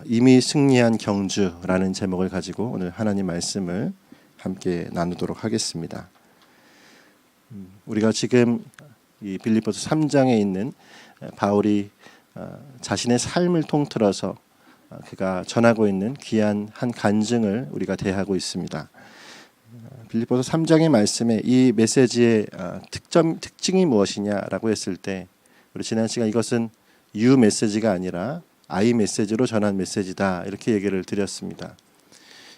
이미 승리한 경주라는 제목을 가지고 오늘 하나님 말씀을 함께 나누도록 하겠습니다. 우리가 지금 이 빌립보서 3장에 있는 바울이 자신의 삶을 통틀어서 그가 전하고 있는 귀한 한 간증을 우리가 대하고 있습니다. 빌립보서 3장의 말씀에 이 메시지의 특징이 무엇이냐라고 했을 때 우리 지난 시간 이것은 유 메시지가 아니라 아이 메시지로 전한 메시지다 이렇게 얘기를 드렸습니다.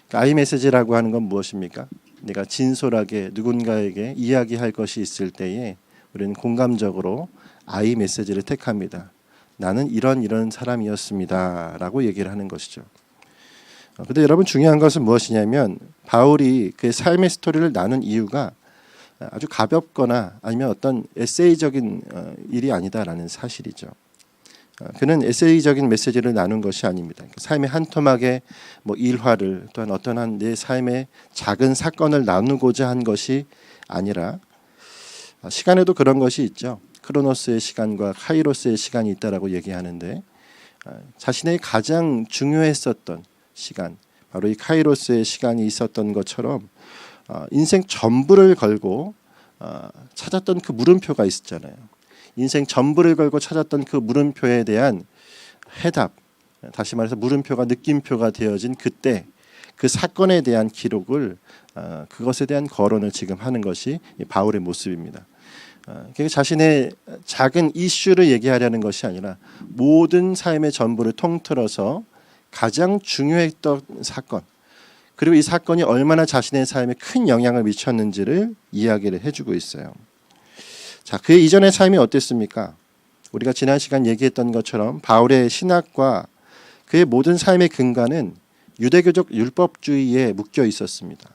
그러니까 아이 메시지라고 하는 건 무엇입니까? 내가 진솔하게 누군가에게 이야기할 것이 있을 때에 우리는 공감적으로 아이 메시지를 택합니다. 나는 이런 사람이었습니다 라고 얘기를 하는 것이죠. 그런데 여러분 중요한 것은 무엇이냐면 바울이 그의 삶의 스토리를 나눈 이유가 아주 가볍거나 아니면 어떤 에세이적인 일이 아니다라는 사실이죠. 그는 에세이적인 메시지를 나눈 것이 아닙니다. 삶의 한 토막의 일화를 또한 어떤 한 내 삶의 작은 사건을 나누고자 한 것이 아니라 시간에도 그런 것이 있죠. 크로노스의 시간과 카이로스의 시간이 있다라고 얘기하는데 자신의 가장 중요했었던 시간, 바로 이 카이로스의 시간이 있었던 것처럼 인생 전부를 걸고 찾았던 그 물음표가 있었잖아요. 인생 전부를 걸고 찾았던 그 물음표에 대한 해답, 다시 말해서 물음표가 느낌표가 되어진 그때 그 사건에 대한 기록을 그것에 대한 거론을 지금 하는 것이 바울의 모습입니다. 그러니까 자신의 작은 이슈를 얘기하려는 것이 아니라 모든 삶의 전부를 통틀어서 가장 중요했던 사건, 그리고 이 사건이 얼마나 자신의 삶에 큰 영향을 미쳤는지를 이야기를 해주고 있어요. 자, 그 이전의 삶이 어땠습니까? 우리가 지난 시간 얘기했던 것처럼 바울의 신학과 그의 모든 삶의 근간은 유대교적 율법주의에 묶여 있었습니다.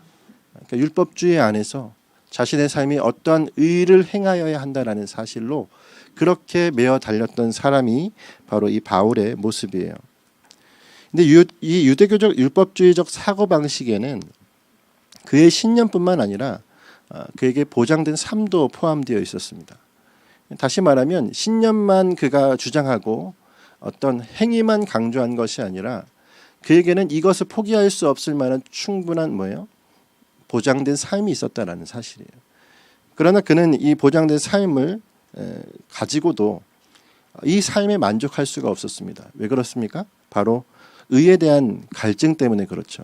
그러니까 율법주의 안에서 자신의 삶이 어떠한 의를 행하여야 한다라는 사실로 그렇게 매어 달렸던 사람이 바로 이 바울의 모습이에요. 근데 이 유대교적 율법주의적 사고방식에는 그의 신념뿐만 아니라 그에게 보장된 삶도 포함되어 있었습니다. 다시 말하면 신념만 그가 주장하고 어떤 행위만 강조한 것이 아니라 그에게는 이것을 포기할 수 없을 만한 충분한 보장된 삶이 있었다라는 사실이에요. 그러나 그는 이 보장된 삶을 가지고도 이 삶에 만족할 수가 없었습니다. 왜 그렇습니까? 바로 의에 대한 갈증 때문에 그렇죠.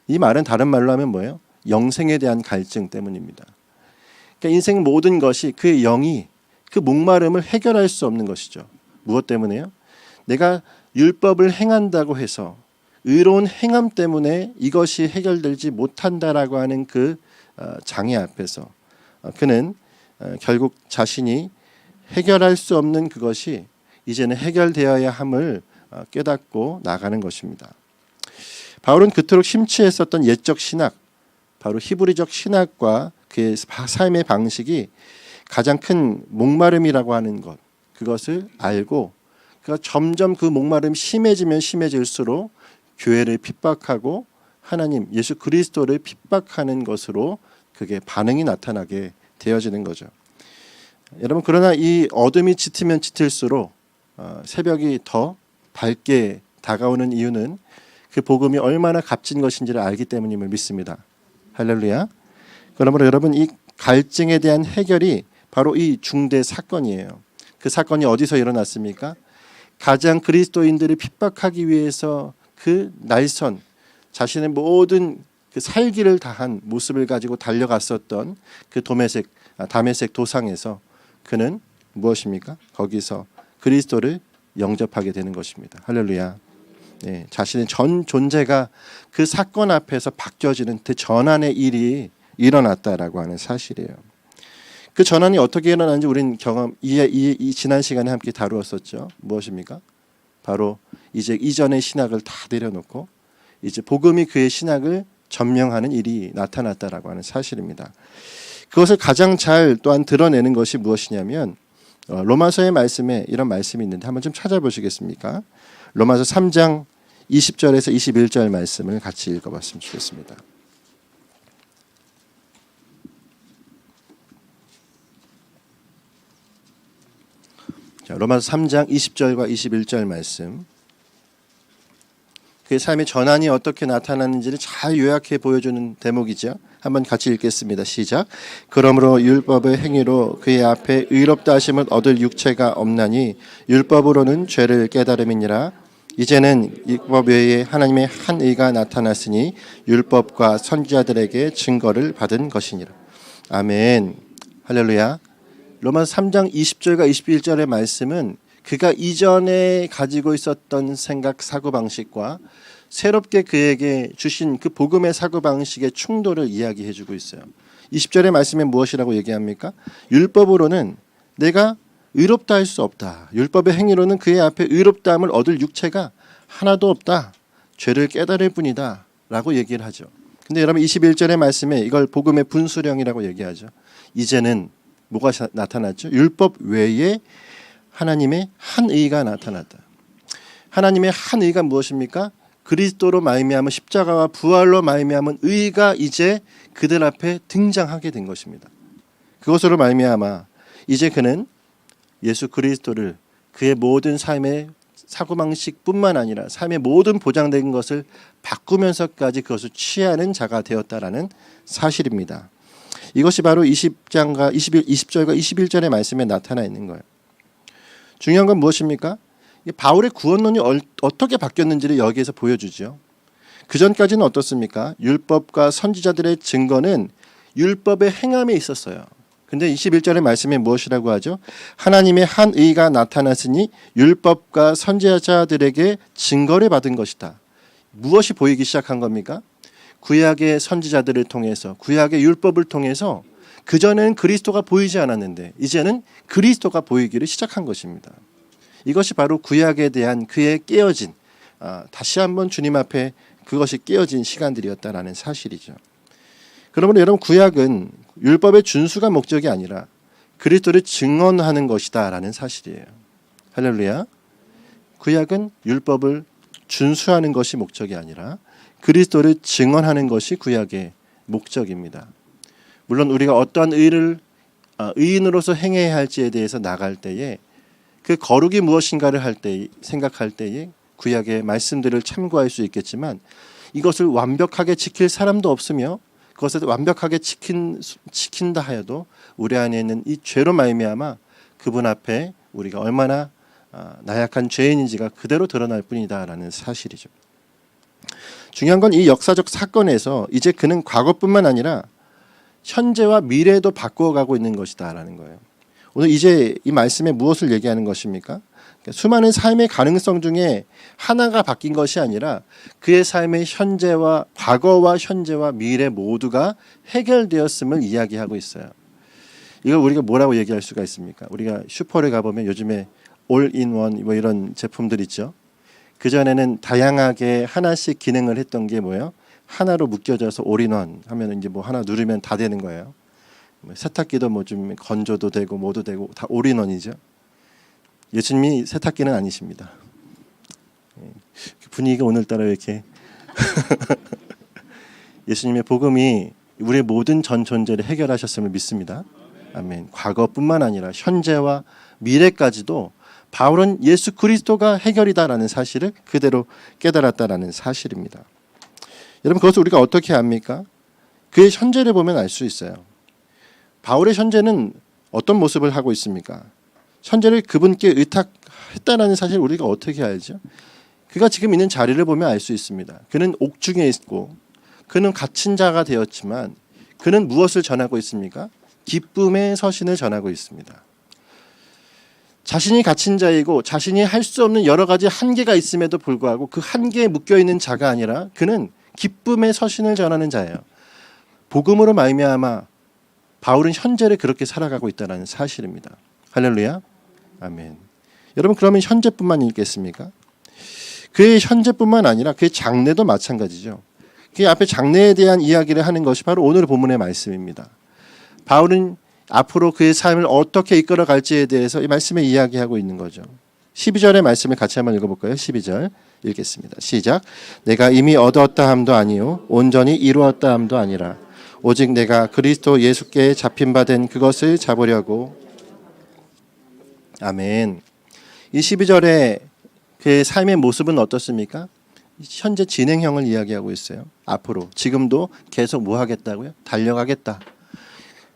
이 말은 다른 말로 하면 뭐예요? 영생에 대한 갈증 때문입니다. 그러니까 인생 모든 것이 그의 영이 그 목마름을 해결할 수 없는 것이죠. 무엇 때문에요? 내가 율법을 행한다고 해서 의로운 행함 때문에 이것이 해결되지 못한다라고 하는 그 장애 앞에서 그는 결국 자신이 해결할 수 없는 그것이 이제는 해결되어야 함을 깨닫고 나가는 것입니다. 바울은 그토록 심취했었던 옛적 신학, 바로 히브리적 신학과 그의 삶의 방식이 가장 큰 목마름이라고 하는 것, 그것을 알고 그가 점점 그 목마름이 심해지면 심해질수록 교회를 핍박하고 하나님 예수 그리스도를 핍박하는 것으로 그게 반응이 나타나게 되어지는 거죠. 여러분, 그러나 이 어둠이 짙으면 짙을수록 새벽이 더 밝게 다가오는 이유는 그 복음이 얼마나 값진 것인지를 알기 때문임을 믿습니다. 할렐루야. 그러므로 여러분, 이 갈증에 대한 해결이 바로 이 중대 사건이에요. 그 사건이 어디서 일어났습니까? 가장 그리스도인들을 핍박하기 위해서 그 날선 자신의 모든 그 살기를 다한 모습을 가지고 달려갔었던 그 다메섹 도상에서 그는 무엇입니까? 거기서 그리스도를 영접하게 되는 것입니다. 할렐루야. 네, 자신의 전 존재가 그 사건 앞에서 바뀌어지는 그 전환의 일이 일어났다라고 하는 사실이에요. 그 전환이 어떻게 일어나는지 우리는 이 지난 시간에 함께 다루었었죠. 무엇입니까? 바로 이제 이전의 신학을 다 내려놓고 이제 복음이 그의 신학을 점령하는 일이 나타났다라고 하는 사실입니다. 그것을 가장 잘 또한 드러내는 것이 무엇이냐면 로마서의 말씀에 이런 말씀이 있는데 한번 좀 찾아보시겠습니까? 로마서 3장 20절에서 21절 말씀을 같이 읽어봤으면 좋겠습니다. 자, 로마서 3장 20절과 21절 말씀. 그의 삶의 전환이 어떻게 나타나는지를 잘 요약해 보여주는 대목이죠. 한번 같이 읽겠습니다. 시작. 그러므로 율법의 행위로 그의 앞에 의롭다 하심을 얻을 육체가 없나니 율법으로는 죄를 깨달음이니라. 이제는 율법 외에 하나님의 한 의가 나타났으니 율법과 선지자들에게 증거를 받은 것이니라. 아멘. 할렐루야. 로마서 3장 20절과 21절의 말씀은 그가 이전에 가지고 있었던 생각 사고방식과 새롭게 그에게 주신 그 복음의 사고방식의 충돌을 이야기해 주고 있어요. 20절의 말씀에 무엇이라고 얘기합니까? 율법으로는 내가 의롭다 할 수 없다. 율법의 행위로는 그의 앞에 의롭다함을 얻을 육체가 하나도 없다. 죄를 깨달을 뿐이다 라고 얘기를 하죠. 근데 여러분 21절의 말씀에 이걸 복음의 분수령이라고 얘기하죠. 이제는 뭐가 나타났죠? 율법 외에 하나님의 한 의가 나타났다. 하나님의 한 의가 무엇입니까? 그리스도로 말미암은 십자가와 부활로 말미암은 의가 이제 그들 앞에 등장하게 된 것입니다. 그것으로 말미암아 이제 그는 예수 그리스도를 그의 모든 삶의 사고방식뿐만 아니라 삶의 모든 보장된 것을 바꾸면서까지 그것을 취하는 자가 되었다라는 사실입니다. 이것이 바로 20절과 21절의 말씀에 나타나 있는 거예요. 중요한 건 무엇입니까? 바울의 구원론이 어떻게 바뀌었는지를 여기에서 보여주죠. 그 전까지는 어떻습니까? 율법과 선지자들의 증거는 율법의 행함에 있었어요. 근데 21절의 말씀에 무엇이라고 하죠? 하나님의 한 의가 나타났으니 율법과 선지자들에게 증거를 받은 것이다. 무엇이 보이기 시작한 겁니까? 구약의 선지자들을 통해서, 구약의 율법을 통해서 그전에는 그리스도가 보이지 않았는데 이제는 그리스도가 보이기를 시작한 것입니다. 이것이 바로 구약에 대한 그의 깨어진, 다시 한번 주님 앞에 그것이 깨어진 시간들이었다라는 사실이죠. 그러므로 여러분 구약은 율법의 준수가 목적이 아니라 그리스도를 증언하는 것이다라는 사실이에요. 할렐루야. 구약은 율법을 준수하는 것이 목적이 아니라 그리스도를 증언하는 것이 구약의 목적입니다. 물론 우리가 어떠한 의를 의인으로서 행해야 할지에 대해서 나갈 때에 그 거룩이 무엇인가를 할 때 생각할 때에 구약의 말씀들을 참고할 수 있겠지만 이것을 완벽하게 지킬 사람도 없으며 그것을 완벽하게 지킨다 하여도 우리 안에 있는 이 죄로 말미암아 그분 앞에 우리가 얼마나 나약한 죄인인지가 그대로 드러날 뿐이다라는 사실이죠. 중요한 건 이 역사적 사건에서 이제 그는 과거뿐만 아니라 현재와 미래도 바꾸어가고 있는 것이다라는 거예요. 오늘 이제 이 말씀에 무엇을 얘기하는 것입니까? 수많은 삶의 가능성 중에 하나가 바뀐 것이 아니라 그의 삶의 현재와 과거와 현재와 미래 모두가 해결되었음을 이야기하고 있어요. 이걸 우리가 뭐라고 얘기할 수가 있습니까? 우리가 슈퍼를 가보면 요즘에 올인원 뭐 이런 제품들 있죠. 그전에는 다양하게 하나씩 기능을 했던 게 뭐예요? 하나로 묶여져서 올인원 하면 이제 뭐 하나 누르면 다 되는 거예요. 세탁기도 뭐 좀 건조도 되고 뭐도 되고 다 올인원이죠. 예수님이 세탁기는 아니십니다. 분위기가 오늘따라 이렇게 예수님의 복음이 우리의 모든 전 존재를 해결하셨음을 믿습니다. 아멘. 과거뿐만 아니라 현재와 미래까지도 바울은 예수 그리스도가 해결이다라는 사실을 그대로 깨달았다라는 사실입니다. 여러분 그것을 우리가 어떻게 압니까? 그의 현재를 보면 알 수 있어요. 바울의 현재는 어떤 모습을 하고 있습니까? 현재를 그분께 의탁했다라는 사실을 우리가 어떻게 알죠? 그가 지금 있는 자리를 보면 알 수 있습니다. 그는 옥중에 있고 그는 갇힌 자가 되었지만 그는 무엇을 전하고 있습니까? 기쁨의 서신을 전하고 있습니다. 자신이 갇힌 자이고 자신이 할 수 없는 여러 가지 한계가 있음에도 불구하고 그 한계에 묶여있는 자가 아니라 그는 기쁨의 서신을 전하는 자예요. 복음으로 말미암아 바울은 현재를 그렇게 살아가고 있다는 사실입니다. 할렐루야. 아멘. 여러분 그러면 현재뿐만 있겠습니까? 그의 현재뿐만 아니라 그의 장래도 마찬가지죠. 그 앞에 장래에 대한 이야기를 하는 것이 바로 오늘 본문의 말씀입니다. 바울은 앞으로 그의 삶을 어떻게 이끌어갈지에 대해서 이 말씀에 이야기하고 있는 거죠. 12절의 말씀을 같이 한번 읽어볼까요? 12절 읽겠습니다. 시작. 내가 이미 얻었다 함도 아니요 온전히 이루었다 함도 아니라 오직 내가 그리스도 예수께 잡힌 바 된 그것을 잡으려고. 아멘. 이 12절에 그의 삶의 모습은 어떻습니까? 현재 진행형을 이야기하고 있어요. 앞으로 지금도 계속 뭐 하겠다고요? 달려가겠다.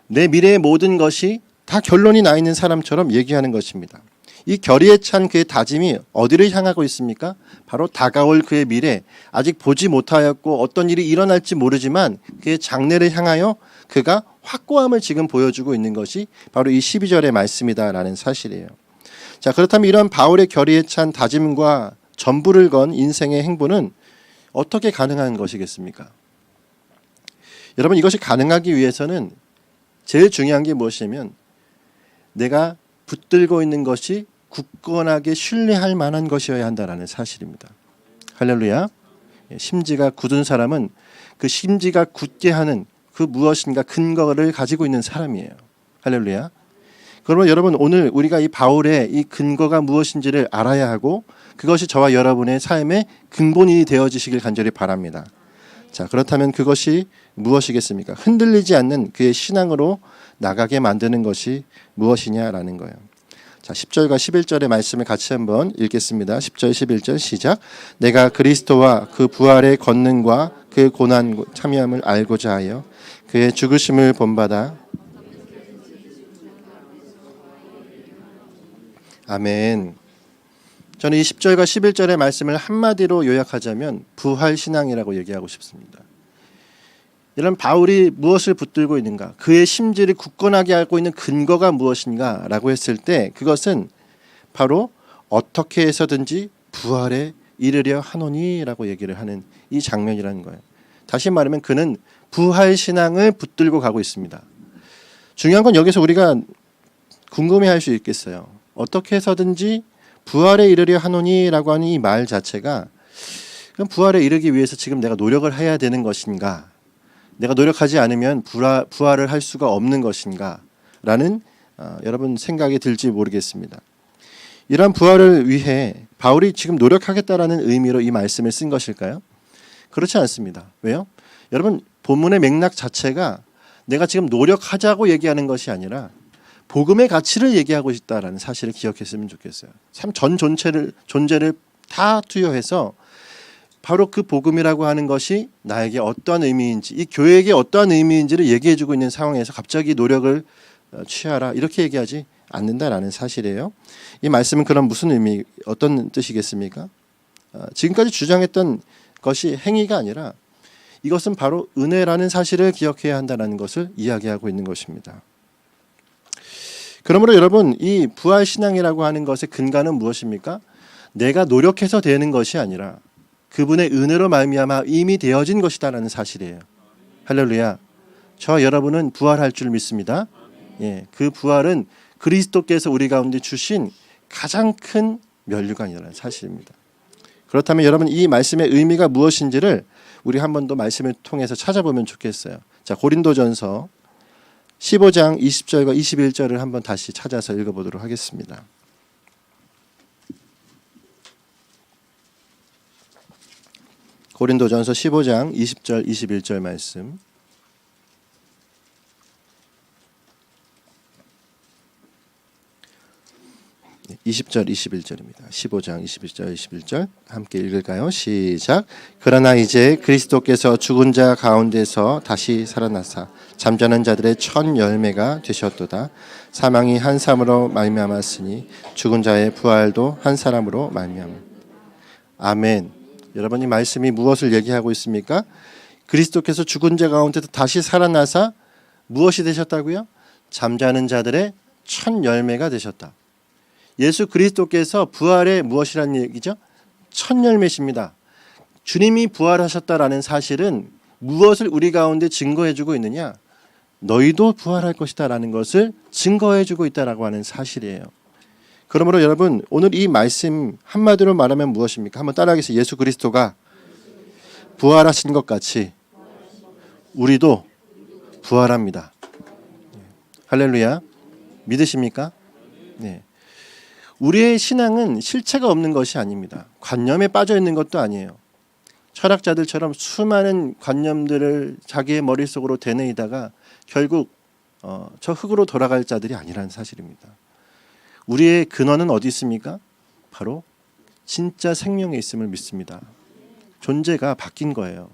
내 미래의 모든 것이 다 결론이 나 있는 사람처럼 얘기하는 것입니다. 이 결의에 찬 그의 다짐이 어디를 향하고 있습니까? 바로 다가올 그의 미래, 아직 보지 못하였고 어떤 일이 일어날지 모르지만 그의 장래를 향하여 그가 확고함을 지금 보여주고 있는 것이 바로 이 12절의 말씀이다라는 사실이에요. 자, 그렇다면 이런 바울의 결의에 찬 다짐과 전부를 건 인생의 행보는 어떻게 가능한 것이겠습니까? 여러분, 이것이 가능하기 위해서는 제일 중요한 게 무엇이냐면 내가 붙들고 있는 것이 굳건하게 신뢰할 만한 것이어야 한다는 사실입니다. 할렐루야. 심지가 굳은 사람은 그 심지가 굳게 하는 그 무엇인가 근거를 가지고 있는 사람이에요. 할렐루야. 그러면 여러분, 오늘 우리가 이 바울의 이 근거가 무엇인지를 알아야 하고 그것이 저와 여러분의 삶의 근본이 되어지시길 간절히 바랍니다. 자, 그렇다면 그것이 무엇이겠습니까? 흔들리지 않는 그의 신앙으로 나가게 만드는 것이 무엇이냐라는 거예요. 자, 10절과 11절의 말씀을 같이 한번 읽겠습니다. 10절 11절 시작. 내가 그리스도와 그 부활의 권능과 그 고난 참여함을 알고자 하여 그의 죽으심을 본받아. 아멘. 저는 이 10절과 11절의 말씀을 한마디로 요약하자면 부활신앙이라고 얘기하고 싶습니다. 이런 바울이 무엇을 붙들고 있는가, 그의 심지를 굳건하게 알고 있는 근거가 무엇인가 라고 했을 때 그것은 바로 어떻게 해서든지 부활에 이르려 하노니 라고 얘기를 하는 이 장면이라는 거예요. 다시 말하면 그는 부활신앙을 붙들고 가고 있습니다. 중요한 건 여기서 우리가 궁금해할 수 있겠어요. 어떻게 해서든지 부활에 이르려 하노니 라고 하는 이 말 자체가 그럼 부활에 이르기 위해서 지금 내가 노력을 해야 되는 것인가, 내가 노력하지 않으면 부활을 할 수가 없는 것인가 라는 여러분 생각이 들지 모르겠습니다. 이러한 부활을 위해 바울이 지금 노력하겠다라는 의미로 이 말씀을 쓴 것일까요? 그렇지 않습니다. 왜요? 여러분, 본문의 맥락 자체가 내가 지금 노력하자고 얘기하는 것이 아니라 복음의 가치를 얘기하고 있다라는 사실을 기억했으면 좋겠어요. 참 전 존재를 다 투여해서 바로 그 복음이라고 하는 것이 나에게 어떠한 의미인지, 이 교회에게 어떠한 의미인지를 얘기해주고 있는 상황에서 갑자기 노력을 취하라 이렇게 얘기하지 않는다라는 사실이에요. 이 말씀은 그럼 무슨 의미, 어떤 뜻이겠습니까? 지금까지 주장했던 것이 행위가 아니라 이것은 바로 은혜라는 사실을 기억해야 한다는 것을 이야기하고 있는 것입니다. 그러므로 여러분, 이 부활신앙이라고 하는 것의 근간은 무엇입니까? 내가 노력해서 되는 것이 아니라 그분의 은혜로 말미암아 이미 되어진 것이다라는 사실이에요. 할렐루야. 저 여러분은 부활할 줄 믿습니다. 예, 그 부활은 그리스도께서 우리 가운데 주신 가장 큰 면류관이라는 사실입니다. 그렇다면 여러분, 이 말씀의 의미가 무엇인지를 우리 한 번 더 말씀을 통해서 찾아보면 좋겠어요. 자, 고린도전서 15장 20절과 21절을 한번 다시 찾아서 읽어보도록 하겠습니다. 고린도전서 15장 20절 21절 말씀. 네, 20절 21절입니다. 15장 21절 21절 함께 읽을까요? 시작. 그러나 이제 그리스도께서 죽은 자 가운데서 다시 살아나사 잠자는 자들의 첫 열매가 되셨도다. 사망이 한 사람으로 말미암았으니 죽은 자의 부활도 한 사람으로 말미암아. 아멘. 여러분, 이 말씀이 무엇을 얘기하고 있습니까? 그리스도께서 죽은 자 가운데서 다시 살아나사 무엇이 되셨다고요? 잠자는 자들의 첫 열매가 되셨다. 예수 그리스도께서 부활의 무엇이라는 얘기죠? 첫 열매십니다. 주님이 부활하셨다라는 사실은 무엇을 우리 가운데 증거해주고 있느냐? 너희도 부활할 것이다라는 것을 증거해주고 있다라고 하는 사실이에요. 그러므로 여러분, 오늘 이 말씀 한마디로 말하면 무엇입니까? 한번 따라하겠습니다. 예수 그리스도가 부활하신 것 같이 우리도 부활합니다. 할렐루야. 믿으십니까? 네. 우리의 신앙은 실체가 없는 것이 아닙니다. 관념에 빠져 있는 것도 아니에요. 철학자들처럼 수많은 관념들을 자기의 머릿속으로 되뇌이다가 결국 저 흙으로 돌아갈 자들이 아니라는 사실입니다. 우리의 근원은 어디 있습니까? 바로 진짜 생명에 있음을 믿습니다. 존재가 바뀐 거예요.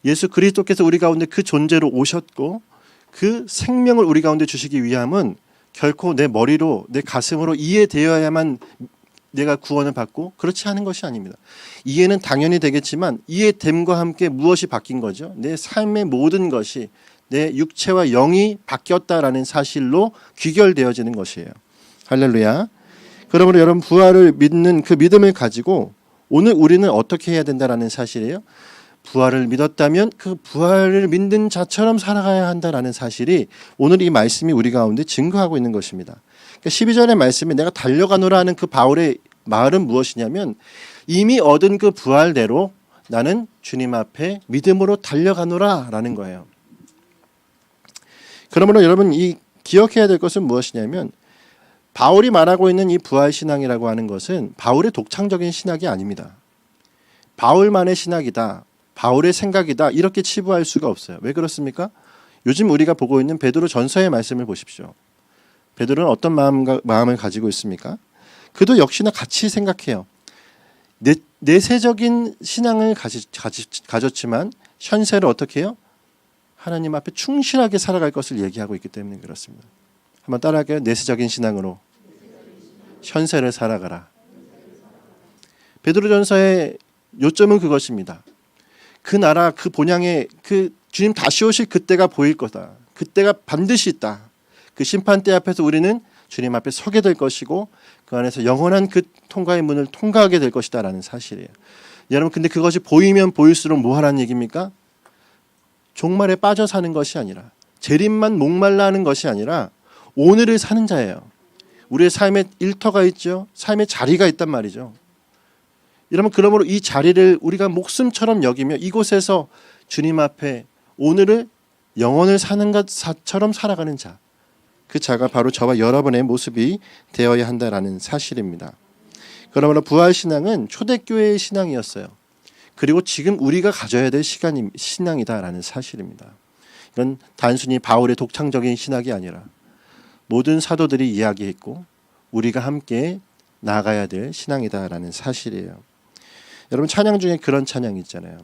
예수 그리스도께서 우리 가운데 그 존재로 오셨고 그 생명을 우리 가운데 주시기 위함은 결코 내 머리로 내 가슴으로 이해되어야만 내가 구원을 받고 그렇지 않은 것이 아닙니다. 이해는 당연히 되겠지만 이해됨과 함께 무엇이 바뀐 거죠? 내 삶의 모든 것이 내 육체와 영이 바뀌었다라는 사실로 귀결되어지는 것이에요. 할렐루야. 그러므로 여러분 부활을 믿는 그 믿음을 가지고 오늘 우리는 어떻게 해야 된다라는 사실이에요. 부활을 믿었다면 그 부활을 믿는 자처럼 살아가야 한다라는 사실이 오늘 이 말씀이 우리 가운데 증거하고 있는 것입니다. 그러니까 12절의 말씀에 내가 달려가노라 하는 그 바울의 말은 무엇이냐면 이미 얻은 그 부활대로 나는 주님 앞에 믿음으로 달려가노라 라는 거예요. 그러므로 여러분 이 기억해야 될 것은 무엇이냐면 바울이 말하고 있는 이 부활신앙이라고 하는 것은 바울의 독창적인 신학이 아닙니다. 바울만의 신학이다. 바울의 생각이다. 이렇게 치부할 수가 없어요. 왜 그렇습니까? 요즘 우리가 보고 있는 베드로 전서의 말씀을 보십시오. 베드로는 어떤 마음을 가지고 있습니까? 그도 역시나 같이 생각해요. 내세적인 신앙을 가졌지만 현세를 어떻게 해요? 하나님 앞에 충실하게 살아갈 것을 얘기하고 있기 때문에 그렇습니다. 한번 따라할게요. 내세적인 신앙으로 현세를 살아가라. 베드로전서의 요점은 그것입니다. 그 나라 그 본향에 그 주님 다시 오실 그때가 보일 거다. 그때가 반드시 있다. 그 심판대 앞에서 우리는 주님 앞에 서게 될 것이고 그 안에서 영원한 그 통과의 문을 통과하게 될 것이다 라는 사실이에요. 여러분 근데 그것이 보이면 보일수록 뭐 하라는 얘기입니까? 종말에 빠져 사는 것이 아니라 재림만 목말라 하는 것이 아니라 오늘을 사는 자예요. 우리의 삶에 일터가 있죠. 삶의 자리가 있단 말이죠. 여러분 그러므로 이 자리를 우리가 목숨처럼 여기며 이곳에서 주님 앞에 오늘을 영원을 사는 것처럼 살아가는 자. 그 자가 바로 저와 여러분의 모습이 되어야 한다라는 사실입니다. 그러므로 부활신앙은 초대교회의 신앙이었어요. 그리고 지금 우리가 가져야 될 신앙이다라는 사실입니다. 이건 단순히 바울의 독창적인 신학이 아니라 모든 사도들이 이야기했고 우리가 함께 나가야 될 신앙이다라는 사실이에요. 여러분 찬양 중에 그런 찬양이 있잖아요.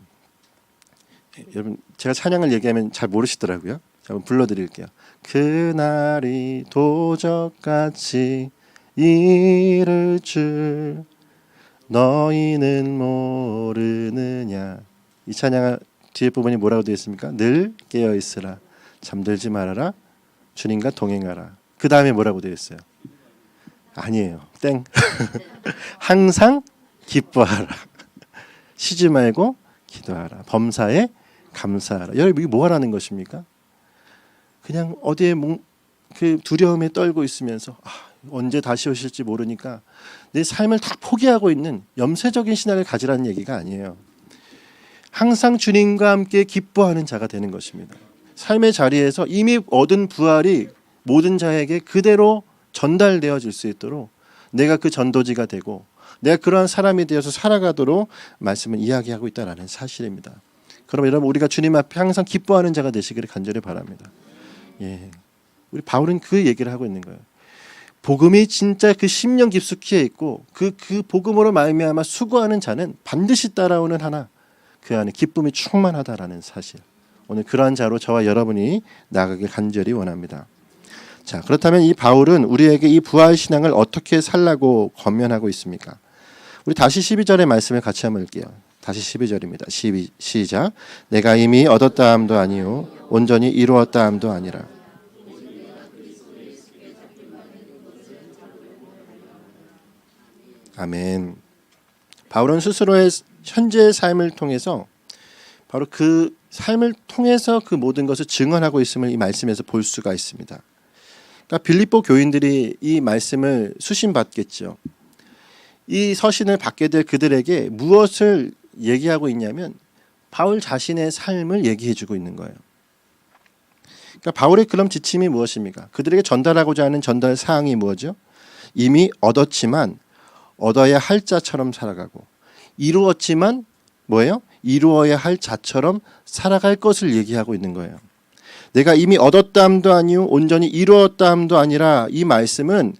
여러분 제가 찬양을 얘기하면 잘 모르시더라고요. 한번 불러드릴게요. 그날이 도적같이 이를 줄 너희는 모르느냐. 이 찬양 뒤에 부분이 뭐라고 되어 있습니까? 늘 깨어 있으라 잠들지 말아라 주님과 동행하라. 그 다음에 뭐라고 되어 있어요? 아니에요. 땡. 항상 기뻐하라. 쉬지 말고 기도하라. 범사에 감사하라. 여러분 이게 뭐 하라는 것입니까? 그냥 어디에 그 두려움에 떨고 있으면서 언제 다시 오실지 모르니까 내 삶을 다 포기하고 있는 염세적인 신앙을 가지라는 얘기가 아니에요. 항상 주님과 함께 기뻐하는 자가 되는 것입니다. 삶의 자리에서 이미 얻은 부활이 모든 자에게 그대로 전달되어질 수 있도록 내가 그 전도지가 되고 내가 그러한 사람이 되어서 살아가도록 말씀을 이야기하고 있다는 사실입니다. 그럼 여러분 우리가 주님 앞에 항상 기뻐하는 자가 되시기를 간절히 바랍니다. 예, 우리 바울은 그 얘기를 하고 있는 거예요. 복음이 진짜 그 심령 깊숙이에 있고 그 복음으로 말미암아 수고하는 자는 반드시 따라오는 하나 그 안에 기쁨이 충만하다라는 사실. 오늘 그러한 자로 저와 여러분이 나가길 간절히 원합니다. 자, 그렇다면 이 바울은 우리에게 이 부활 신앙을 어떻게 살라고 권면하고 있습니까? 우리 다시 12절의 말씀을 같이 한번 읽게요. 다시 12절입니다. 시작. 내가 이미 얻었다 함도 아니요 온전히 이루었다 함도 아니라. 아멘. 바울은 스스로의 현재의 삶을 통해서 바로 그 삶을 통해서 그 모든 것을 증언하고 있음을 이 말씀에서 볼 수가 있습니다. 그러니까 빌립보 교인들이 이 말씀을 수신받겠죠. 이 서신을 받게 될 그들에게 무엇을 얘기하고 있냐면 바울 자신의 삶을 얘기해주고 있는 거예요. 그러니까 바울의 그럼 지침이 무엇입니까? 그들에게 전달하고자 하는 전달 사항이 뭐죠? 이미 얻었지만 얻어야 할 자처럼 살아가고 이루었지만 뭐예요? 이루어야 할 자처럼 살아갈 것을 얘기하고 있는 거예요. 내가 이미 얻었다 함도 아니요 온전히 이루었다 함도 아니라 이 말씀은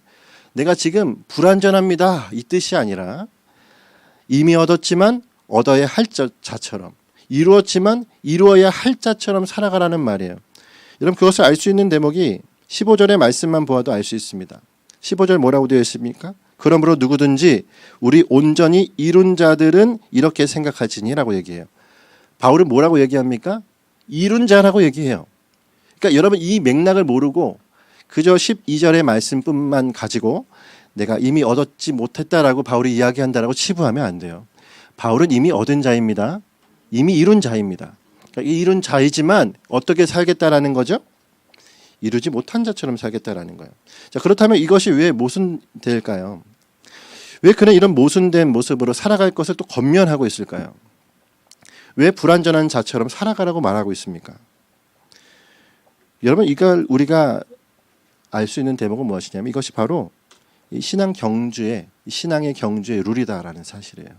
내가 지금 불완전합니다 이 뜻이 아니라 이미 얻었지만 얻어야 할 자처럼, 이루었지만 이루어야 할 자처럼 살아가라는 말이에요. 여러분 그것을 알 수 있는 대목이 15절의 말씀만 보아도 알 수 있습니다. 15절 뭐라고 되어 있습니까? 그러므로 누구든지 우리 온전히 이룬 자들은 이렇게 생각하지니라고 얘기해요. 바울은 뭐라고 얘기합니까? 이룬 자라고 얘기해요. 그러니까 여러분 이 맥락을 모르고 그저 12절의 말씀뿐만 가지고 내가 이미 얻었지 못했다라고 바울이 이야기한다라고 치부하면 안 돼요. 바울은 이미 얻은 자입니다. 이미 이룬 자입니다. 그러니까 이룬 자이지만 어떻게 살겠다라는 거죠? 이루지 못한 자처럼 살겠다라는 거예요. 자, 그렇다면 이것이 왜 모순될까요? 왜 그는 이런 모순된 모습으로 살아갈 것을 또 권면하고 있을까요? 왜 불완전한 자처럼 살아가라고 말하고 있습니까? 여러분 이걸 우리가 알 수 있는 대목은 무엇이냐면 이것이 바로 이 신앙의 경주의 룰이다라는 사실이에요.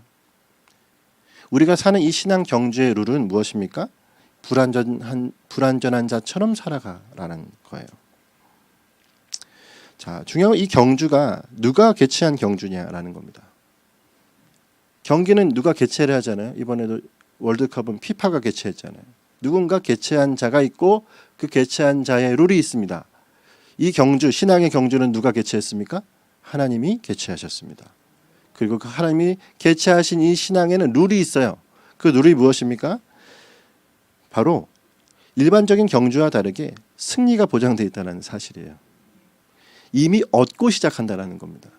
우리가 사는 이 신앙 경주의 룰은 무엇입니까? 불완전한 자처럼 살아가라는 거예요. 자, 중요한 건 이 경주가 누가 개최한 경주냐라는 겁니다. 경기는 누가 개최를 하잖아요. 이번에도 월드컵은 피파가 개최했잖아요. 누군가 개최한 자가 있고 그 개최한 자의 룰이 있습니다. 이 경주, 신앙의 경주는 누가 개최했습니까? 하나님이 개최하셨습니다. 그리고 그 하나님이 개최하신 이 신앙에는 룰이 있어요. 그 룰이 무엇입니까? 바로 일반적인 경주와 다르게 승리가 보장되어 있다는 사실이에요. 이미 얻고 시작한다는 겁니다.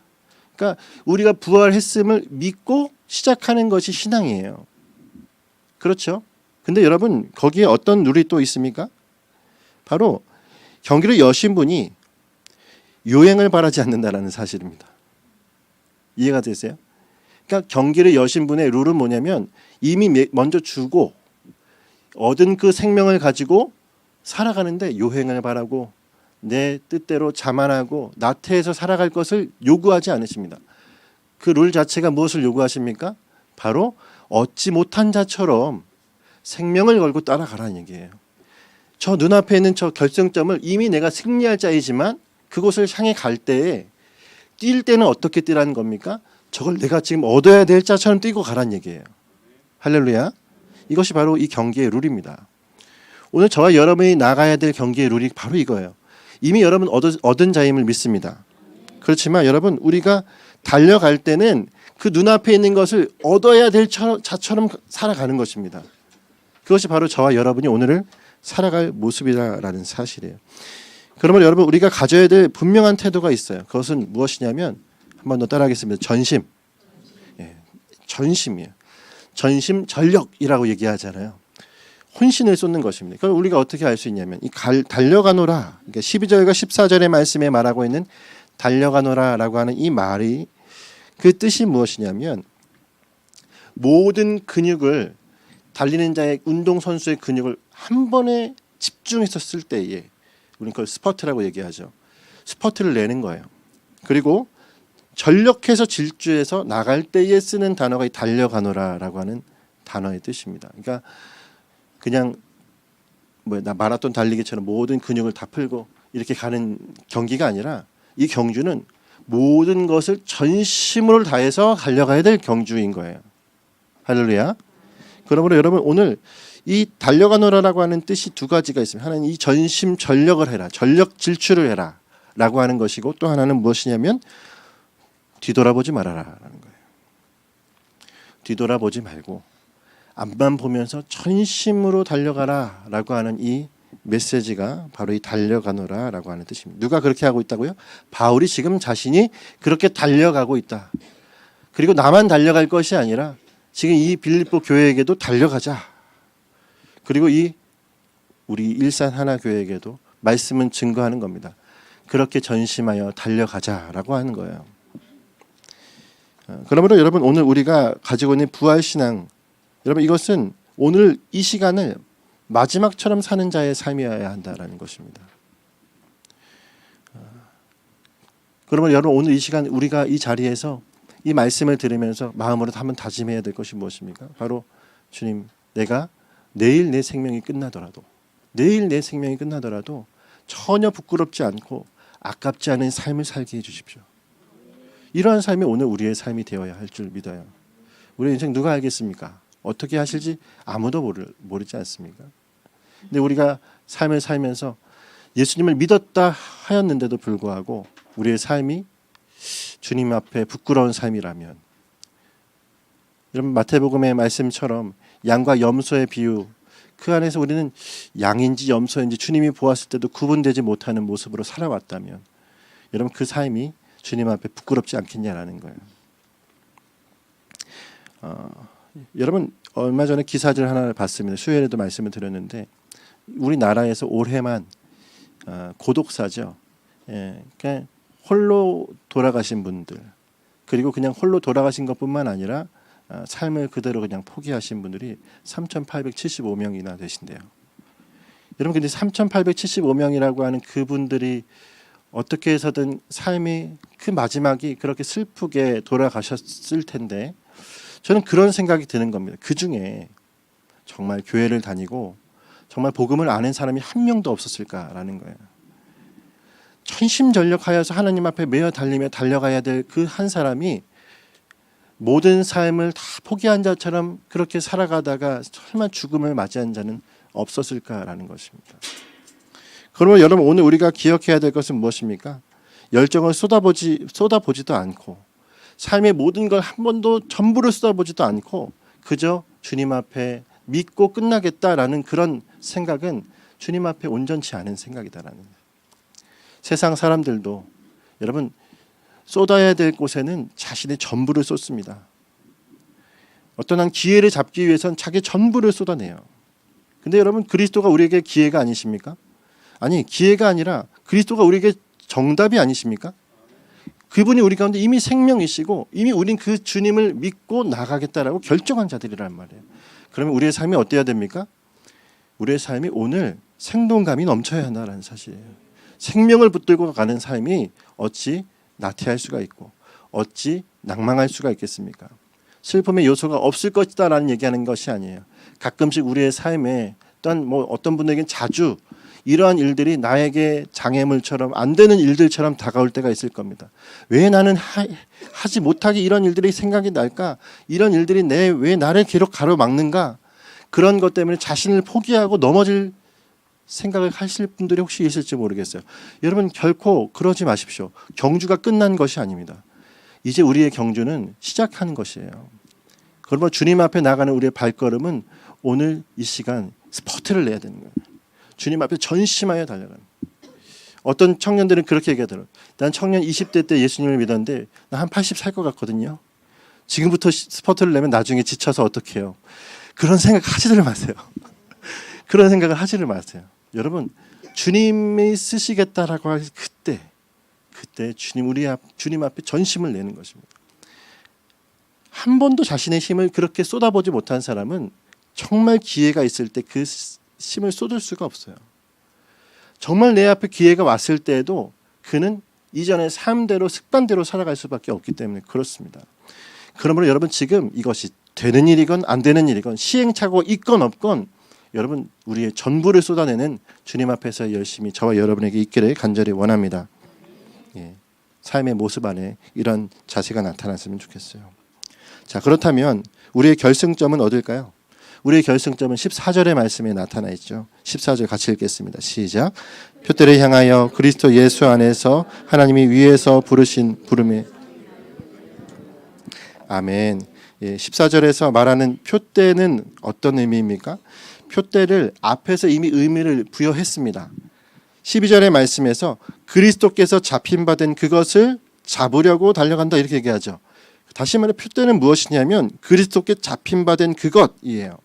그러니까 우리가 부활했음을 믿고 시작하는 것이 신앙이에요. 그렇죠? 근데 여러분 거기에 어떤 룰이 또 있습니까? 바로 경기를 여신 분이 요행을 바라지 않는다는 사실입니다. 이해가 되세요? 그러니까 경기를 여신 분의 룰은 뭐냐면 이미 먼저 주고 얻은 그 생명을 가지고 살아가는데 요행을 바라고 내 뜻대로 자만하고 나태해서 살아갈 것을 요구하지 않으십니다. 그 룰 자체가 무엇을 요구하십니까? 바로 얻지 못한 자처럼 생명을 걸고 따라가라는 얘기예요. 저 눈앞에 있는 저 결승점을 이미 내가 승리할 자이지만 그곳을 향해 갈 때에 뛸 때는 어떻게 뛰라는 겁니까? 저걸 내가 지금 얻어야 될 자처럼 뛰고 가라는 얘기예요. 할렐루야. 이것이 바로 이 경기의 룰입니다. 오늘 저와 여러분이 나가야 될 경기의 룰이 바로 이거예요. 이미 여러분 얻은 자임을 믿습니다. 그렇지만 여러분 우리가 달려갈 때는 그 눈앞에 있는 것을 얻어야 될 자처럼 살아가는 것입니다. 그것이 바로 저와 여러분이 오늘을 살아갈 모습이라는 사실이에요. 그러면 여러분 우리가 가져야 될 분명한 태도가 있어요. 그것은 무엇이냐면 한 번 더 따라하겠습니다. 전심. 예, 전심이에요. 전심 전력이라고 얘기하잖아요. 혼신을 쏟는 것입니다. 그럼 우리가 어떻게 알 수 있냐면 이 달려가노라. 그러니까 12절과 14절의 말씀에 말하고 있는 달려가노라라고 하는 이 말이 그 뜻이 무엇이냐면 모든 근육을 달리는 자의 운동선수의 근육을 한 번에 집중해서 쓸 때에 우리는 그걸 스퍼트라고 얘기하죠. 스퍼트를 내는 거예요. 그리고 전력해서 질주해서 나갈 때에 쓰는 단어가 이 달려가노라라고 하는 단어의 뜻입니다. 그러니까 그냥 나 마라톤 달리기처럼 모든 근육을 다 풀고 이렇게 가는 경기가 아니라 이 경주는 모든 것을 전심으로 다해서 달려가야 될 경주인 거예요. 할렐루야. 그러므로 여러분 오늘 이 달려가노라라고 하는 뜻이 두 가지가 있습니다. 하나는 이 전심 전력을 해라. 전력 질주를 해라. 라고 하는 것이고 또 하나는 무엇이냐면 뒤돌아보지 말아라라는 거예요. 뒤돌아보지 말고 앞만 보면서 전심으로 달려가라라고 하는 이 메시지가 바로 이 달려가노라라고 하는 뜻입니다. 누가 그렇게 하고 있다고요? 바울이 지금 자신이 그렇게 달려가고 있다. 그리고 나만 달려갈 것이 아니라 지금 이 빌립보 교회에게도 달려가자. 그리고 이 우리 일산 하나 교회에게도 말씀은 증거하는 겁니다. 그렇게 전심하여 달려가자라고 하는 거예요. 그러므로 여러분 오늘 우리가 가지고 있는 부활신앙 여러분 이것은 오늘 이 시간을 마지막처럼 사는 자의 삶이어야 한다라는 것입니다. 그러면 여러분 오늘 이 시간 우리가 이 자리에서 이 말씀을 들으면서 마음으로 한번 다짐해야 될 것이 무엇입니까? 바로 주님 내가 내일 내 생명이 끝나더라도 전혀 부끄럽지 않고 아깝지 않은 삶을 살게 해주십시오. 이러한 삶이 오늘 우리의 삶이 되어야 할 줄 믿어요. 우리 인생 누가 알겠습니까? 어떻게 하실지 아무도 모르지 않습니까? 근데 우리가 삶을 살면서 예수님을 믿었다 하였는데도 불구하고 우리의 삶이 주님 앞에 부끄러운 삶이라면, 여러분 마태복음의 말씀처럼 양과 염소의 비유, 그 안에서 우리는 양인지 염소인지 주님이 보았을 때도 구분되지 못하는 모습으로 살아왔다면 여러분 그 삶이 주님 앞에 부끄럽지 않겠냐라는 거예요. 여러분 얼마 전에 기사들 하나를 봤습니다. 수요일에도 말씀을 드렸는데 우리나라에서 올해만 고독사죠. 그냥 홀로 돌아가신 분들, 그리고 그냥 홀로 돌아가신 것뿐만 아니라 삶을 그대로 그냥 포기하신 분들이 3,875명이나 되신대요. 여러분 근데 3,875명이라고 하는 그분들이 어떻게 해서든 삶이 그 마지막이 그렇게 슬프게 돌아가셨을 텐데 저는 그런 생각이 드는 겁니다. 그 중에 정말 교회를 다니고 정말 복음을 아는 사람이 한 명도 없었을까라는 거예요. 천심전력하여서 하나님 앞에 매어 달리며 달려가야 될 그 한 사람이 모든 삶을 다 포기한 자처럼 그렇게 살아가다가 설마 죽음을 맞이한 자는 없었을까라는 것입니다. 그러면 여러분 오늘 우리가 기억해야 될 것은 무엇입니까? 열정을 쏟아보지도 않고 삶의 모든 걸 한 번도 전부를 쏟아보지도 않고 그저 주님 앞에 믿고 끝나겠다라는 그런 생각은 주님 앞에 온전치 않은 생각이다라는 거예요. 세상 사람들도 여러분 쏟아야 될 곳에는 자신의 전부를 쏟습니다. 어떤 한 기회를 잡기 위해서는 자기 전부를 쏟아내요. 근데 여러분 그리스도가 우리에게 기회가 아니십니까? 아니 기회가 아니라 그리스도가 우리에게 정답이 아니십니까? 그분이 우리 가운데 이미 생명이시고 이미 우린 그 주님을 믿고 나가겠다라고 결정한 자들이란 말이에요. 그러면 우리의 삶이 어때야 됩니까? 우리의 삶이 오늘 생동감이 넘쳐야 한다는 사실이에요. 생명을 붙들고 가는 삶이 어찌 나태할 수가 있고 어찌 낭망할 수가 있겠습니까? 슬픔의 요소가 없을 것이다라는 얘기하는 것이 아니에요. 가끔씩 우리의 삶에 또한 어떤 분에게는 자주 이러한 일들이 나에게 장애물처럼 안 되는 일들처럼 다가올 때가 있을 겁니다. 왜 나는 하지 못하게 이런 일들이 생각이 날까? 이런 일들이 왜 나를 계속 가로막는가? 그런 것 때문에 자신을 포기하고 넘어질 생각을 하실 분들이 혹시 있을지 모르겠어요. 여러분 결코 그러지 마십시오. 경주가 끝난 것이 아닙니다. 이제 우리의 경주는 시작하는 것이에요. 그러면 주님 앞에 나가는 우리의 발걸음은 오늘 이 시간 스포트를 내야 되는 거예요. 주님 앞에 전심하여 달려가는. 어떤 청년들은 그렇게 얘기하더라고요. 난 청년 20대 때 예수님을 믿었는데 난 한 80 살 것 같거든요. 지금부터 스포트를 내면 나중에 지쳐서 어떻게 해요. 그런 생각 하지를 마세요. 그런 생각을 하지를 마세요. 여러분 주님이 쓰시겠다라고 할 그때 주님 앞에 전심을 내는 것입니다. 한 번도 자신의 힘을 그렇게 쏟아보지 못한 사람은 정말 기회가 있을 때 그 힘을 쏟을 수가 없어요. 정말 내 앞에 기회가 왔을 때에도 그는 이전의 삶대로 습관대로 살아갈 수밖에 없기 때문에 그렇습니다. 그러므로 여러분 지금 이것이 되는 일이건 안 되는 일이건 시행착오 있건 없건 여러분 우리의 전부를 쏟아내는 주님 앞에서 열심히 저와 여러분에게 있기를 간절히 원합니다. 삶의 모습 안에 이런 자세가 나타났으면 좋겠어요. 자, 그렇다면 우리의 결승점은 어딜까요? 우리의 결승점은 14절의 말씀에 나타나 있죠. 14절 같이 읽겠습니다. 시작. 표대를 향하여 그리스도 예수 안에서 하나님이 위에서 부르신 부름에 아멘. 14절에서 말하는 표대는 어떤 의미입니까? 표대를 앞에서 이미 의미를 부여했습니다. 12절의 말씀에서 그리스도께서 잡힌 바 된 그것을 잡으려고 달려간다 이렇게 얘기하죠. 다시 말해 표대는 무엇이냐면 그리스도께 잡힌 바 된 그것이에요.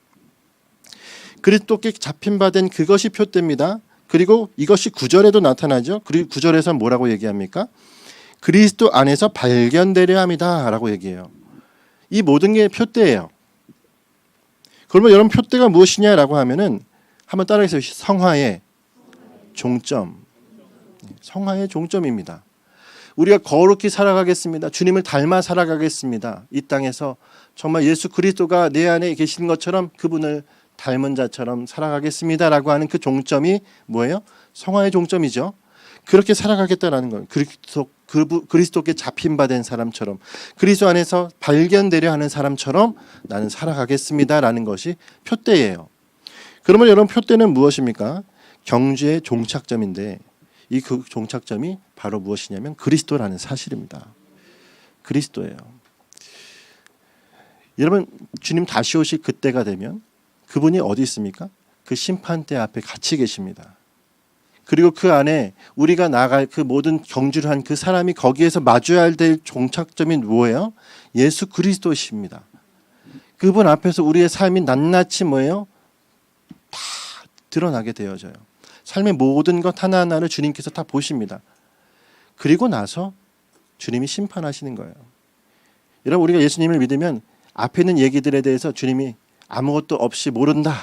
그리스도께 잡힌 바 된 그것이 표대입니다. 그리고 이것이 9절에도 나타나죠. 그리고 9절에서 뭐라고 얘기합니까? 그리스도 안에서 발견되려 합니다 라고 얘기해요. 이 모든 게 표대예요. 그러면 여러분 표대가 무엇이냐라고 하면은 한번 따라해서 성화의 종점. 성화의 종점입니다. 우리가 거룩히 살아가겠습니다. 주님을 닮아 살아가겠습니다. 이 땅에서 정말 예수 그리스도가 내 안에 계신 것처럼 그분을 닮은 자처럼 살아가겠습니다라고 하는 그 종점이 뭐예요? 성화의 종점이죠. 그렇게 살아가겠다라는 거예요. 그리스도께 잡힌 바 된 사람처럼 그리스도 안에서 발견되려 하는 사람처럼 나는 살아가겠습니다라는 것이 표대예요. 그러면 여러분 표대는 무엇입니까? 경주의 종착점인데 이 그 종착점이 바로 무엇이냐면 그리스도라는 사실입니다. 그리스도예요. 여러분 주님 다시 오실 그때가 되면 그분이 어디 있습니까? 그 심판대 앞에 같이 계십니다. 그리고 그 안에 우리가 나갈 그 모든 경주를 한 그 사람이 거기에서 마주해야 될 종착점이 뭐예요? 예수 그리스도이십니다. 그분 앞에서 우리의 삶이 낱낱이 뭐예요? 다 드러나게 되어져요. 삶의 모든 것 하나하나를 주님께서 다 보십니다. 그리고 나서 주님이 심판하시는 거예요. 여러분 우리가 예수님을 믿으면 앞에 있는 얘기들에 대해서 주님이 아무것도 없이 모른다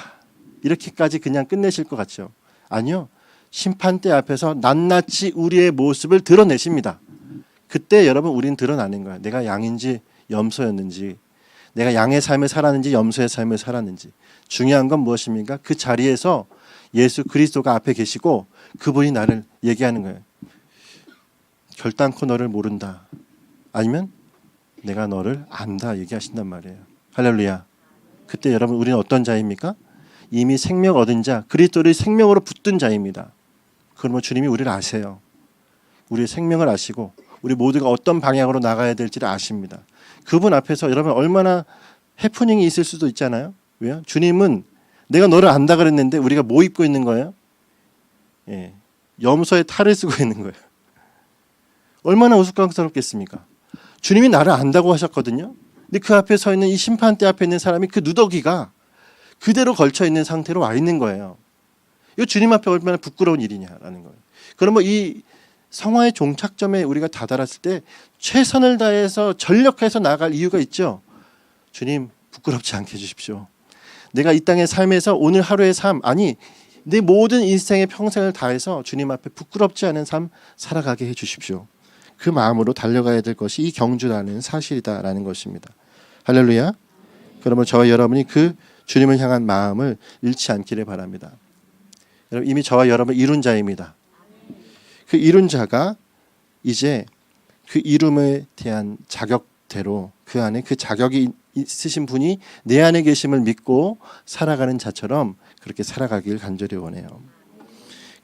이렇게까지 그냥 끝내실 것 같죠? 아니요. 심판대 앞에서 낱낱이 우리의 모습을 드러내십니다. 그때 여러분 우리는 드러나는 거예요. 내가 양인지 염소였는지, 내가 양의 삶을 살았는지 염소의 삶을 살았는지. 중요한 건 무엇입니까? 그 자리에서 예수 그리스도가 앞에 계시고 그분이 나를 얘기하는 거예요. 결단코 너를 모른다. 아니면 내가 너를 안다 얘기하신단 말이에요. 할렐루야. 그때 여러분 우리는 어떤 자입니까? 이미 생명 얻은 자, 그리스도를 생명으로 붙든 자입니다. 그러면 주님이 우리를 아세요. 우리의 생명을 아시고 우리 모두가 어떤 방향으로 나가야 될지를 아십니다. 그분 앞에서 여러분 얼마나 해프닝이 있을 수도 있잖아요. 왜요? 주님은 내가 너를 안다 그랬는데 우리가 뭐 입고 있는 거예요? 염소의 탈을 쓰고 있는 거예요. 얼마나 우스꽝스럽겠습니까? 주님이 나를 안다고 하셨거든요. 근데 그 앞에 서 있는 이 심판대 앞에 있는 사람이 그 누더기가 그대로 걸쳐 있는 상태로 와 있는 거예요. 이거 주님 앞에 얼마나 부끄러운 일이냐라는 거예요. 그러면 이 성화의 종착점에 우리가 다다랐을 때 최선을 다해서 전력해서 나아갈 이유가 있죠. 주님 부끄럽지 않게 해주십시오. 내가 이 땅의 삶에서 오늘 하루의 삶, 아니 내 모든 인생의 평생을 다해서 주님 앞에 부끄럽지 않은 삶 살아가게 해주십시오. 그 마음으로 달려가야 될 것이 이 경주라는 사실이다라는 것입니다. 할렐루야. 그러면 저와 여러분이 그 주님을 향한 마음을 잃지 않기를 바랍니다. 여러분 이미 저와 여러분 이룬 자입니다. 그 이룬 자가 이제 그 이름에 대한 자격대로 그 안에 그 자격이 있으신 분이 내 안에 계심을 믿고 살아가는 자처럼 그렇게 살아가길 간절히 원해요.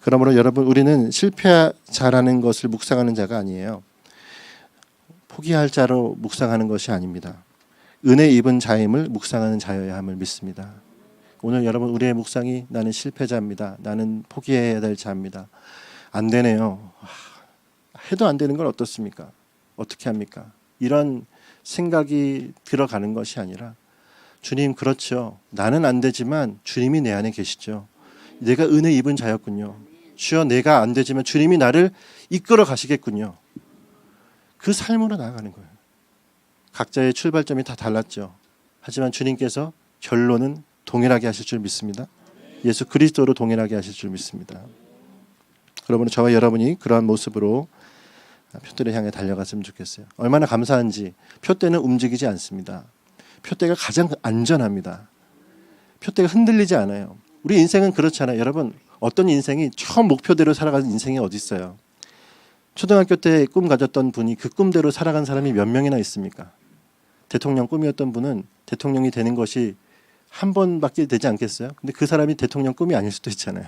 그러므로 여러분 우리는 실패자라는 것을 묵상하는 자가 아니에요. 포기할 자로 묵상하는 것이 아닙니다. 은혜 입은 자임을 묵상하는 자여야 함을 믿습니다. 오늘 여러분 우리의 묵상이 나는 실패자입니다. 나는 포기해야 될 자입니다. 안 되네요. 해도 안 되는 건 어떻습니까? 어떻게 합니까? 이런 생각이 들어가는 것이 아니라 주님 그렇죠. 나는 안 되지만 주님이 내 안에 계시죠. 내가 은혜 입은 자였군요. 주여 내가 안 되지만 주님이 나를 이끌어 가시겠군요. 그 삶으로 나아가는 거예요. 각자의 출발점이 다 달랐죠. 하지만 주님께서 결론은 동일하게 하실 줄 믿습니다. 예수 그리스도로 동일하게 하실 줄 믿습니다. 그러므로 저와 여러분이 그러한 모습으로 표대를 향해 달려갔으면 좋겠어요. 얼마나 감사한지 표대는 움직이지 않습니다. 표대가 가장 안전합니다. 표대가 흔들리지 않아요. 우리 인생은 그렇잖아요. 여러분 어떤 인생이 처음 목표대로 살아가는 인생이 어디 있어요? 초등학교 때 꿈 가졌던 분이 그 꿈대로 살아간 사람이 몇 명이나 있습니까? 대통령 꿈이었던 분은 대통령이 되는 것이 한 번밖에 되지 않겠어요? 근데 그 사람이 대통령 꿈이 아닐 수도 있잖아요.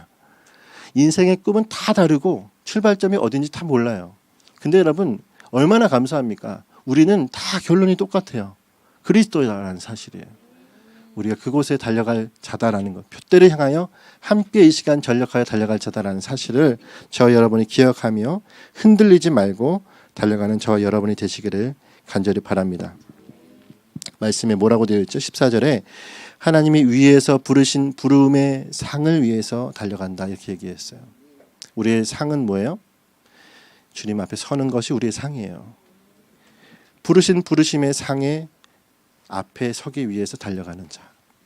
인생의 꿈은 다 다르고 출발점이 어딘지 다 몰라요. 근데 여러분 얼마나 감사합니까? 우리는 다 결론이 똑같아요. 그리스도라는 사실이에요. 우리가 그곳에 달려갈 자다라는 것, 표대를 향하여 함께 이 시간 전력하여 달려갈 자다라는 사실을 저와 여러분이 기억하며 흔들리지 말고 달려가는 저와 여러분이 되시기를 간절히 바랍니다. 말씀에 뭐라고 되어 있죠? 14절에 하나님이 위에서 부르신 부름의 상을 위해서 달려간다 이렇게 얘기했어요. 우리의 상은 뭐예요? 주님 앞에 서는 것이 우리의 상이에요. 부르신 부르심의 상에 앞에 서기 위해서 달려가는 자.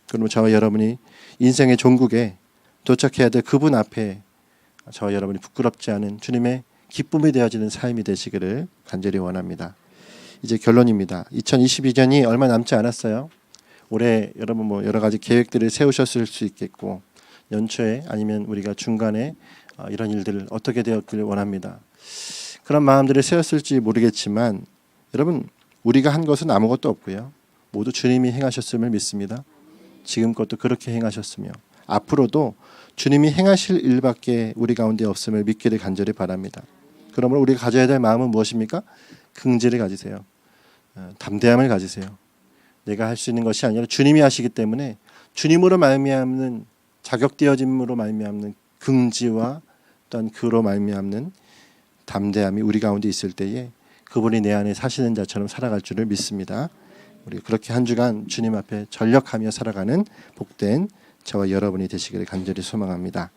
그러면 저와 여러분이 인생의 종국에 도착해야 될 그분 앞에 저와 여러분이 부끄럽지 않은 주님의 기쁨이 되어지는 삶이 되시기를 간절히 원합니다. 이제 결론입니다. 2022년이 얼마 남지 않았어요. 올해 여러분 뭐 여러 가지 계획들을 세우셨을 수 있겠고 연초에 아니면 우리가 중간에 이런 일들을 어떻게 되었기를 원합니다. 그런 마음들을 세웠을지 모르겠지만 여러분 우리가 한 것은 아무것도 없고요. 모두 주님이 행하셨음을 믿습니다. 지금껏도 그렇게 행하셨으며 앞으로도 주님이 행하실 일밖에 우리 가운데 없음을 믿기를 간절히 바랍니다. 그러므로 우리가 가져야 될 마음은 무엇입니까? 긍지를 가지세요. 담대함을 가지세요. 내가 할 수 있는 것이 아니라 주님이 하시기 때문에 주님으로 말미암는 자격되어짐으로 말미암는 긍지와 또한 그로 말미암는 담대함이 우리 가운데 있을 때에 그분이 내 안에 사시는 자처럼 살아갈 줄을 믿습니다. 우리 그렇게 한 주간 주님 앞에 전력하며 살아가는 복된 저와 여러분이 되시기를 간절히 소망합니다.